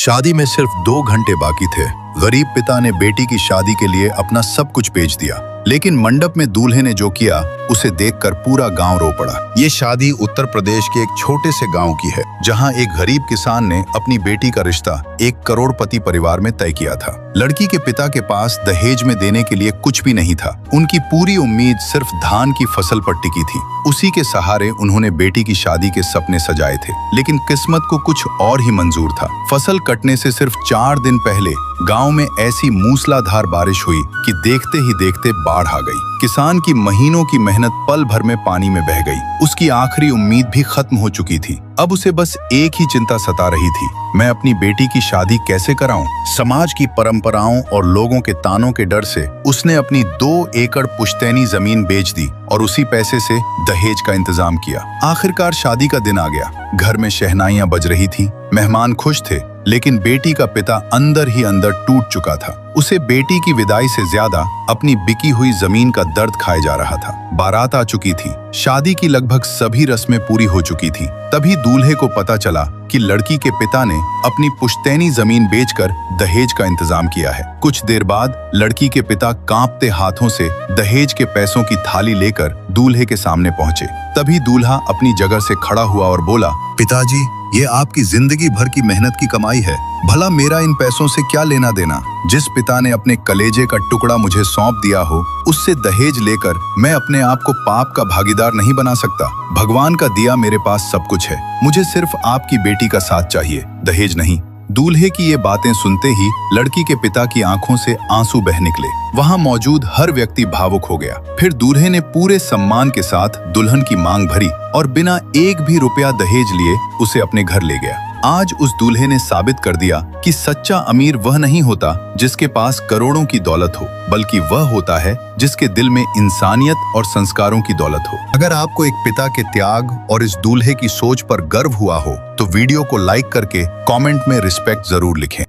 शादी में सिर्फ 2 घंटे बाकी थे। गरीब पिता ने बेटी की शादी के लिए अपना सब कुछ बेच दिया, लेकिन मंडप में दूल्हे ने जो किया उसे देखकर पूरा गांव रो पड़ा। ये शादी उत्तर प्रदेश के एक छोटे से गांव की है, जहां एक गरीब किसान ने अपनी बेटी का रिश्ता एक करोड़पति परिवार में तय किया था। लड़की के पिता के पास दहेज में देने के लिए कुछ भी नहीं था। उनकी पूरी उम्मीद सिर्फ धान की फसल पर टिकी थी। उसी के सहारे उन्होंने बेटी की शादी के सपने सजाए थे, लेकिन किस्मत को कुछ और ही मंजूर था। फसल कटने से सिर्फ 4 दिन पहले गांव में ऐसी मूसलाधार बारिश हुई कि देखते ही देखते बाढ़ आ गई। किसान की महीनों की मेहनत पल भर में पानी में बह गई। उसकी आखिरी उम्मीद भी खत्म हो चुकी थी। अब उसे बस एक ही चिंता सता रही थी, मैं अपनी बेटी की शादी कैसे कराऊं? समाज की परंपराओं और लोगों के तानों के डर से उसने अपनी 2 एकड़ पुश्तैनी जमीन बेच दी और उसी पैसे से दहेज का इंतजाम किया। आखिरकार शादी का दिन आ गया। घर में शहनाइयां बज रही थी, मेहमान खुश थे, लेकिन बेटी का पिता अंदर ही अंदर टूट चुका था। उसे बेटी की विदाई से ज्यादा अपनी बिकी हुई जमीन का दर्द खाए जा रहा था। बारात आ चुकी थी, शादी की लगभग सभी रस्में पूरी हो चुकी थी। तभी दूल्हे को पता चला कि लड़की के पिता ने अपनी पुश्तैनी जमीन बेचकर दहेज का इंतजाम किया है। कुछ देर बाद लड़की के पिता कांपते हाथों से दहेज के पैसों की थाली लेकर दूल्हे के सामने पहुंचे। तभी दूल्हा अपनी जगह से खड़ा हुआ और बोला, पिताजी, ये आपकी जिंदगी भर की मेहनत की कमाई है। भला मेरा इन पैसों से क्या लेना देना? जिस पिता ने अपने कलेजे का टुकड़ा मुझे सौंप दिया हो, उससे दहेज लेकर मैं अपने आप को पाप का भागीदार नहीं बना सकता। भगवान का दिया मेरे पास सब कुछ है। मुझे सिर्फ आपकी बेटी का साथ चाहिए, दहेज नहीं। दूल्हे की ये बातें सुनते ही लड़की के पिता की आंखों से आंसू बह निकले। वहां मौजूद हर व्यक्ति भावुक हो गया। फिर दूल्हे ने पूरे सम्मान के साथ दुल्हन की मांग भरी और बिना एक भी रुपया दहेज लिए उसे अपने घर ले गया। आज उस दूल्हे ने साबित कर दिया कि सच्चा अमीर वह नहीं होता जिसके पास करोड़ों की दौलत हो, बल्कि वह होता है जिसके दिल में इंसानियत और संस्कारों की दौलत हो। अगर आपको एक पिता के त्याग और इस दूल्हे की सोच पर गर्व हुआ हो, तो वीडियो को लाइक करके कमेंट में रिस्पेक्ट जरूर लिखें।